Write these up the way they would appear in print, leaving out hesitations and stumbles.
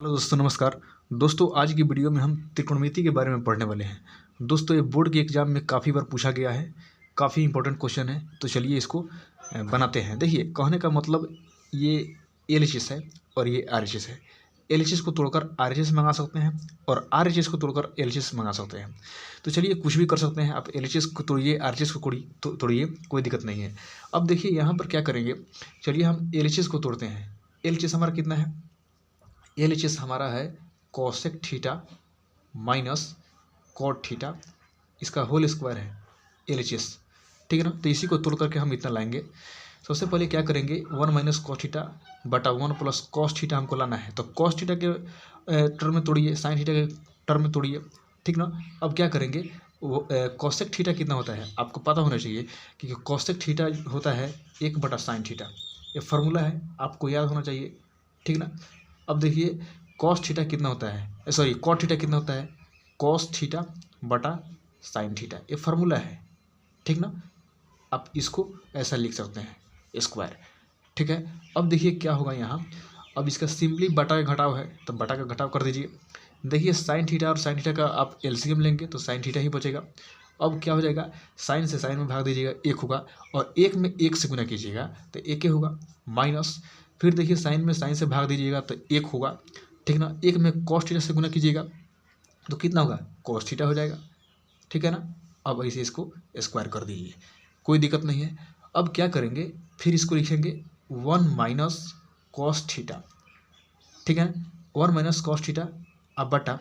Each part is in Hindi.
हेलो दोस्तों, नमस्कार। दोस्तों, आज की वीडियो में हम त्रिकोणमिति के बारे में पढ़ने वाले हैं। दोस्तों, ये बोर्ड के एग्जाम में काफ़ी बार पूछा गया है, काफ़ी इंपॉर्टेंट क्वेश्चन है। तो चलिए इसको बनाते हैं। देखिए, कहने का मतलब ये एलएचएस है और ये आरएचएस है। एलएचएस को तोड़कर आरएचएस मंगा सकते हैं और आरएचएस को तोड़कर एलएचएस मंगा सकते हैं। तो चलिए कुछ भी कर सकते हैं। आप एलएचएस को तोड़िए, आरएचएस को तोड़िए, कोई दिक्कत नहीं है। अब देखिए यहाँ पर क्या करेंगे। चलिए हम एलएचएस को तोड़ते हैं। एलएचएस हमारा कितना है? एलएचएस हमारा है cosec theta minus cot theta, इसका होल स्क्वायर है एलएचएस। ठीक है ना। तो इसी को तोड़ करके हम इतना लाएंगे। सबसे पहले क्या करेंगे, 1 माइनस कॉस थीटा बटा 1 प्लस कॉस थीटा हमको लाना है। तो कॉस थीटा के टर्म में तोड़िए, साइन थीटा के टर्म में तोड़िए। ठीक ना। अब क्या करेंगे, वो कॉसेक थीटा कितना होता है आपको पता होना चाहिए कि कॉसेक थीटा होता है 1 बटा साइन थीटा। ये फार्मूला है, आपको याद होना चाहिए। ठीक ना। अब देखिए कॉस थीटा कितना होता है, सॉरी कॉट थीटा कितना होता है, कॉस थीटा बटा साइन थीटा। ये फार्मूला है। ठीक ना। आप इसको ऐसा लिख सकते हैं स्क्वायर। ठीक है। अब देखिए क्या होगा यहाँ। अब इसका सिंपली बटा का घटाव है तो बटा का घटाव कर दीजिए। देखिए साइन थीटा और साइन थीटा का आप एलसीएम लेंगे तो साइन थीटा ही बचेगा। अब क्या हो जाएगा, साइन से साइन में भाग दीजिएगा, 1 होगा, और 1 में 1 से गुना कीजिएगा तो 1 ही होगा, माइनस फिर देखिए साइन में साइन से भाग दीजिएगा तो 1 होगा। ठीक ना। 1 में कॉस थीटा से गुना कीजिएगा तो कितना होगा, कॉस थीटा हो जाएगा। ठीक है ना। अब ऐसे इसको स्क्वायर कर दीजिए, कोई दिक्कत नहीं है। अब क्या करेंगे, फिर इसको लिखेंगे 1 माइनस कॉस थीटा। ठीक है, 1 माइनस कॉस थीटा। अब बटा,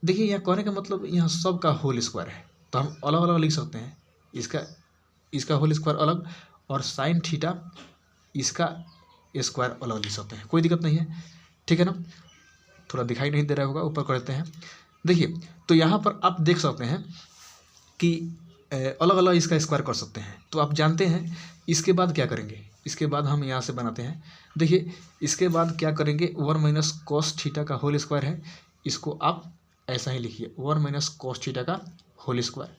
देखिए यहाँ कहने का मतलब यहाँ सब का होल स्क्वायर है तो हम अलग अलग लिख सकते हैं। इसका होल स्क्वायर अलग और साइन थीटा इसका स्क्वायर अलग लिख सकते हैं, कोई दिक्कत नहीं है। ठीक है ना। थोड़ा दिखाई नहीं दे रहा होगा, ऊपर कर देते हैं। देखिए तो यहाँ पर आप देख सकते हैं कि अलग अलग इसका स्क्वायर कर सकते हैं। तो आप जानते हैं इसके बाद क्या करेंगे, इसके बाद हम यहाँ से बनाते हैं। देखिए इसके बाद क्या करेंगे, 1 माइनस कॉस थीटा का होल स्क्वायर है, इसको आप ऐसा ही लिखिए 1 माइनस कॉस थीटा का होल स्क्वायर।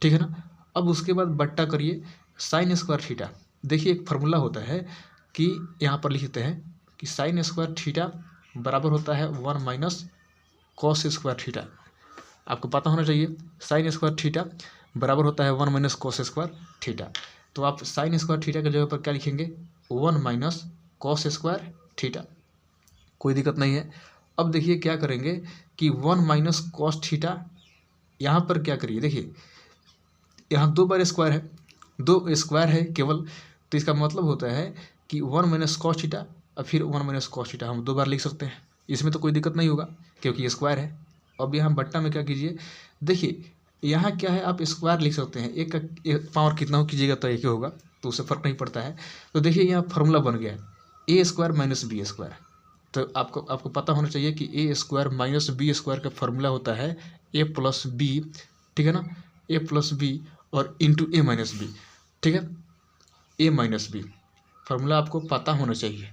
ठीक है ना। अब उसके बाद बट्टा करिए साइन स्क्वायर थीटा। देखिए एक फार्मूला होता है कि यहाँ पर लिखते हैं कि साइन स्क्वायर थीटा बराबर होता है 1 माइनस कॉस स्क्वायर थीटा। आपको पता होना चाहिए साइन स्क्वायर थीटा बराबर होता है 1 माइनस कॉस स्क्वायर थीटा। तो आप साइन स्क्वायर थीटा की जगह पर क्या लिखेंगे, 1 माइनस कॉस स्क्वायर थीटा, कोई दिक्कत नहीं है। अब देखिए क्या करेंगे कि 1 माइनस कॉस थीटा, यहाँ पर क्या करिए, देखिए यहाँ 2 बार स्क्वायर है, 2 स्क्वायर है केवल, तो इसका मतलब होता है कि 1 माइनस कॉस थीटा और फिर 1 माइनस कॉस थीटा हम 2 बार लिख सकते हैं। इसमें तो कोई दिक्कत नहीं होगा क्योंकि ये स्क्वायर है। अब यहाँ बट्टा में क्या कीजिए, देखिए यहाँ क्या है, आप स्क्वायर लिख सकते हैं, एक का पावर कितना हो कीजिएगा तो एक ही होगा, तो उससे फ़र्क नहीं पड़ता है। तो देखिए यहाँ फार्मूला बन गया ए स्क्वायर माइनस बी स्क्वायर। तो आपको पता होना चाहिए कि ए स्क्वायर माइनस बी स्क्वायर का फार्मूला होता है ए प्लस बी। ठीक है ना। ए प्लस बी और इंटू ए माइनस बी। ठीक है, ए माइनस बी फार्मूला आपको पता होना चाहिए,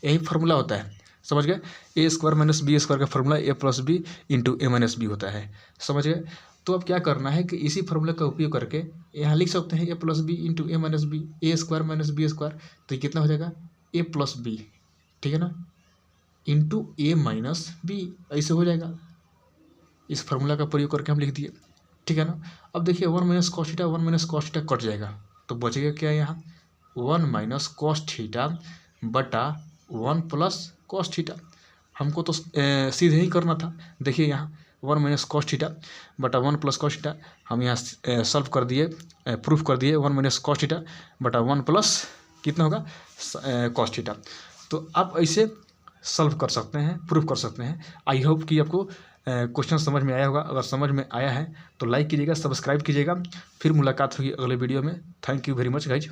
यही फार्मूला होता है, समझ गए। ए स्क्वायर माइनस बी स्क्वायर का फार्मूला ए प्लस बी इंटू ए माइनस बी होता है, समझ गए। तो अब क्या करना है कि इसी फार्मूले का उपयोग करके यहाँ लिख सकते हैं ए प्लस बी इंटू ए माइनस बी, ए स्क्वायर माइनस बी स्क्वायर, तो ये कितना हो जाएगा, ए प्लस बी, ठीक है ना, इंटू ए माइनस बी, ऐसे हो जाएगा। इस फार्मूला का प्रयोग करके हम लिख दिए। ठीक है ना। अब देखिए 1 minus cos theta 1 minus cos theta cut जाएगा तो बचेगा क्या यहाँ, 1 माइनस कॉस थीटा बटा 1 प्लस कॉस थीटा। हमको तो सीधे ही करना था। देखिए यहाँ 1 माइनस कॉस थीटा बटा 1 प्लस कॉस थीटा, हम यहाँ सॉल्व कर दिए, प्रूफ कर दिए 1 माइनस कॉस थीटा बटा 1 प्लस कितना होगा कॉस थीटा। तो आप ऐसे सॉल्व कर सकते हैं, प्रूफ कर सकते हैं। आई होप कि आपको क्वेश्चन समझ में आया होगा। अगर समझ में आया है तो लाइक कीजिएगा, सब्सक्राइब कीजिएगा। फिर मुलाकात होगी अगले वीडियो में। Thank you very much guys.